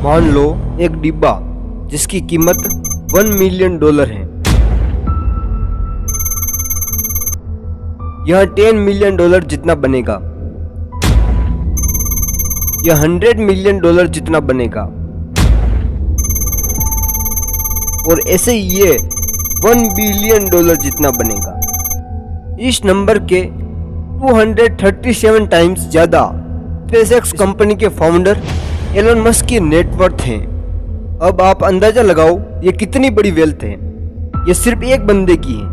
मान लो एक डिब्बा जिसकी कीमत $1 मिलियन है। यह $10 मिलियन जितना बनेगा, यह $100 मिलियन जितना बनेगा, और ऐसे ये $1 बिलियन जितना बनेगा। इस नंबर के 237 टाइम्स ज्यादा स्पेसएक्स कंपनी के फाउंडर एलन मस्क की नेटवर्थ हैं। अब आप अंदाजा लगाओ ये कितनी बड़ी वेल्थ है। ये सिर्फ एक बंदे की है।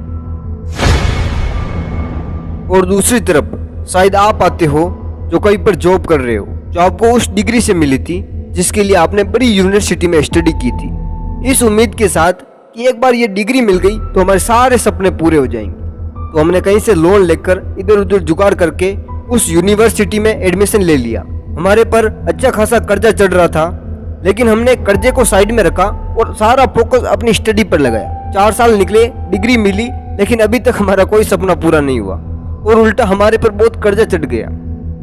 और दूसरी तरफ शायद आप आते हो जो कहीं पर जॉब कर रहे हो, जो आपको उस डिग्री से मिली थी जिसके लिए आपने बड़ी यूनिवर्सिटी में स्टडी की थी, इस उम्मीद के साथ कि एक बार ये डिग्री मिल गई तो हमारे सारे सपने पूरे हो जाएंगे। तो हमने कहीं से लोन लेकर इधर उधर जुगाड़ करके उस यूनिवर्सिटी में एडमिशन ले लिया। हमारे पर अच्छा खासा कर्जा चढ़ रहा था, लेकिन हमने कर्जे को साइड में रखा और सारा फोकस अपनी स्टडी पर लगाया। 4 साल निकले, डिग्री मिली, लेकिन अभी तक हमारा कोई सपना पूरा नहीं हुआ और उल्टा हमारे पर बहुत कर्जा चढ़ गया।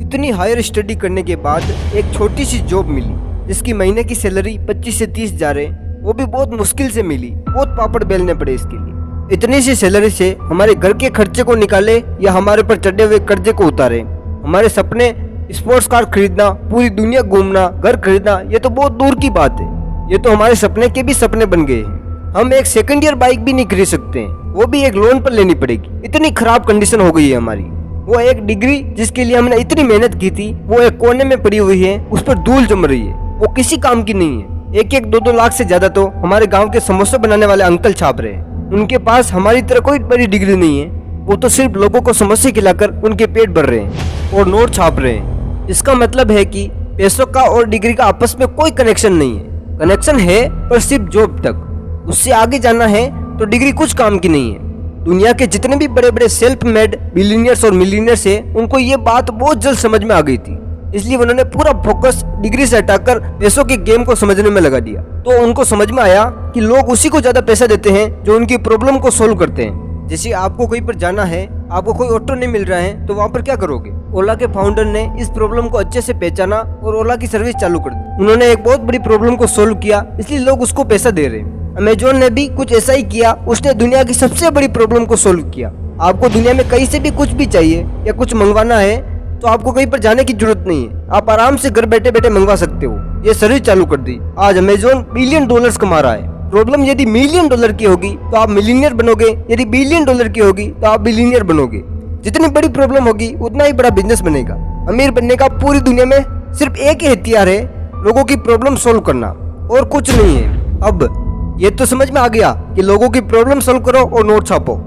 इतनी हायर स्टडी करने के बाद एक छोटी सी जॉब मिली जिसकी महीने की सैलरी 25 से 30 हज़ार है, वो भी बहुत मुश्किल से मिली। बहुत पापड़ बेलने पड़े इसके लिए। इतनी सी सैलरी से हमारे घर के खर्चे को निकाले या हमारे पर चढ़े हुए कर्जे को उतारे। हमारे सपने स्पोर्ट्स कार खरीदना, पूरी दुनिया घूमना, घर खरीदना, ये तो बहुत दूर की बात है। ये तो हमारे सपने के भी सपने बन गए हैं। हम एक सेकंड ईयर बाइक भी नहीं खरीद सकते हैं, वो भी एक लोन पर लेनी पड़ेगी। इतनी खराब कंडीशन हो गई है हमारी। वो एक डिग्री जिसके लिए हमने इतनी मेहनत की थी, वो एक कोने में पड़ी हुई है, उस पर धूल जम रही है। वो किसी काम की नहीं है। 1-2 लाख से ज्यादा तो हमारे गाँव के समोसे बनाने वाले अंकल छाप रहे हैं। उनके पास हमारी तरह कोई बड़ी डिग्री नहीं है। वो तो सिर्फ लोगों को समोसे खिलाकर उनके पेट भर रहे हैं और नोट छाप रहे हैं। इसका मतलब है कि पैसों का और डिग्री का आपस में कोई कनेक्शन नहीं है। कनेक्शन है पर सिर्फ जॉब तक। उससे आगे जाना है तो डिग्री कुछ काम की नहीं है। दुनिया के जितने भी बड़े बड़े सेल्फ मेड बिलियनियर्स और मिलियनियर्स है, उनको ये बात बहुत जल्द समझ में आ गई थी। इसलिए उन्होंने पूरा फोकस डिग्री से हटाकर पैसों के गेम को समझने में लगा दिया। तो उनको समझ में आया कि लोग उसी को ज्यादा पैसा देते हैं जो उनकी प्रॉब्लम को सोल्व करते हैं। जैसे आपको कहीं पर जाना है, आपको कोई ऑटो नहीं मिल रहा है, तो वहाँ पर क्या करोगे? ओला के फाउंडर ने इस प्रॉब्लम को अच्छे से पहचाना और ओला की सर्विस चालू कर दी। उन्होंने एक बहुत बड़ी प्रॉब्लम को सोल्व किया, इसलिए लोग उसको पैसा दे रहे हैं। अमेजोन ने भी कुछ ऐसा ही किया। उसने दुनिया की सबसे बड़ी प्रॉब्लम को सोल्व किया। आपको दुनिया में कहीं से भी कुछ भी चाहिए या कुछ मंगवाना है तो आपको कहीं पर जाने की जरूरत नहीं है। आप आराम से घर बैठे बैठे मंगवा सकते हो। ये सर्विस चालू कर दी। आज अमेजोन $1 बिलियन कमा रहा है। प्रॉब्लम यदि $1 मिलियन की होगी तो आप मिलियनियर बनोगे, यदि $1 बिलियन की होगी तो आप बिलियनियर बनोगे। जितनी बड़ी प्रॉब्लम होगी उतना ही बड़ा बिजनेस बनेगा। अमीर बनने का पूरी दुनिया में सिर्फ एक ही हथियार है, लोगों की प्रॉब्लम सोल्व करना, और कुछ नहीं है। अब ये तो समझ में आ गया कि लोगों की प्रॉब्लम सोल्व करो और नोट छापो,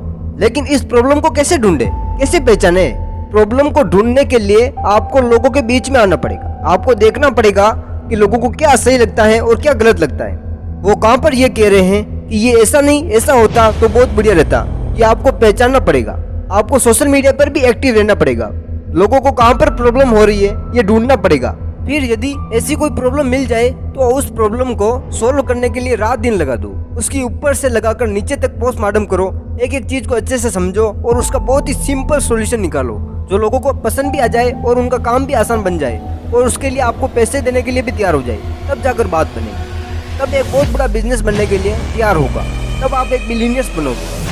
लेकिन इस प्रॉब्लम को कैसे ढूंढे, कैसे पहचाने? प्रॉब्लम को ढूंढने के लिए आपको लोगों के बीच में आना पड़ेगा। आपको देखना पड़ेगा कि लोगों को क्या सही लगता है और क्या गलत लगता है। वो कहाँ पर ये कह रहे हैं कि ये ऐसा नहीं ऐसा होता तो बहुत बढ़िया रहता, ये आपको पहचानना पड़ेगा। आपको सोशल मीडिया पर भी एक्टिव रहना पड़ेगा। लोगों को कहाँ पर प्रॉब्लम हो रही है ये ढूंढना पड़ेगा। फिर यदि ऐसी कोई प्रॉब्लम मिल जाए तो उस प्रॉब्लम को सोल्व करने के लिए रात दिन लगा दो। उसकी ऊपर से लगाकर नीचे तक पोस्टमार्टम करो। एक एक चीज को अच्छे से समझो और उसका बहुत ही सिंपल सॉल्यूशन निकालो जो लोगों को पसंद भी आ जाए और उनका काम भी आसान बन जाए, और उसके लिए आपको पैसे देने के लिए भी तैयार हो जाए। तब जाकर बात बनेगी। तब एक बहुत बड़ा बिजनेस बनने के लिए तैयार होगा। तब आप एक बिलियनियर्स बनोगे।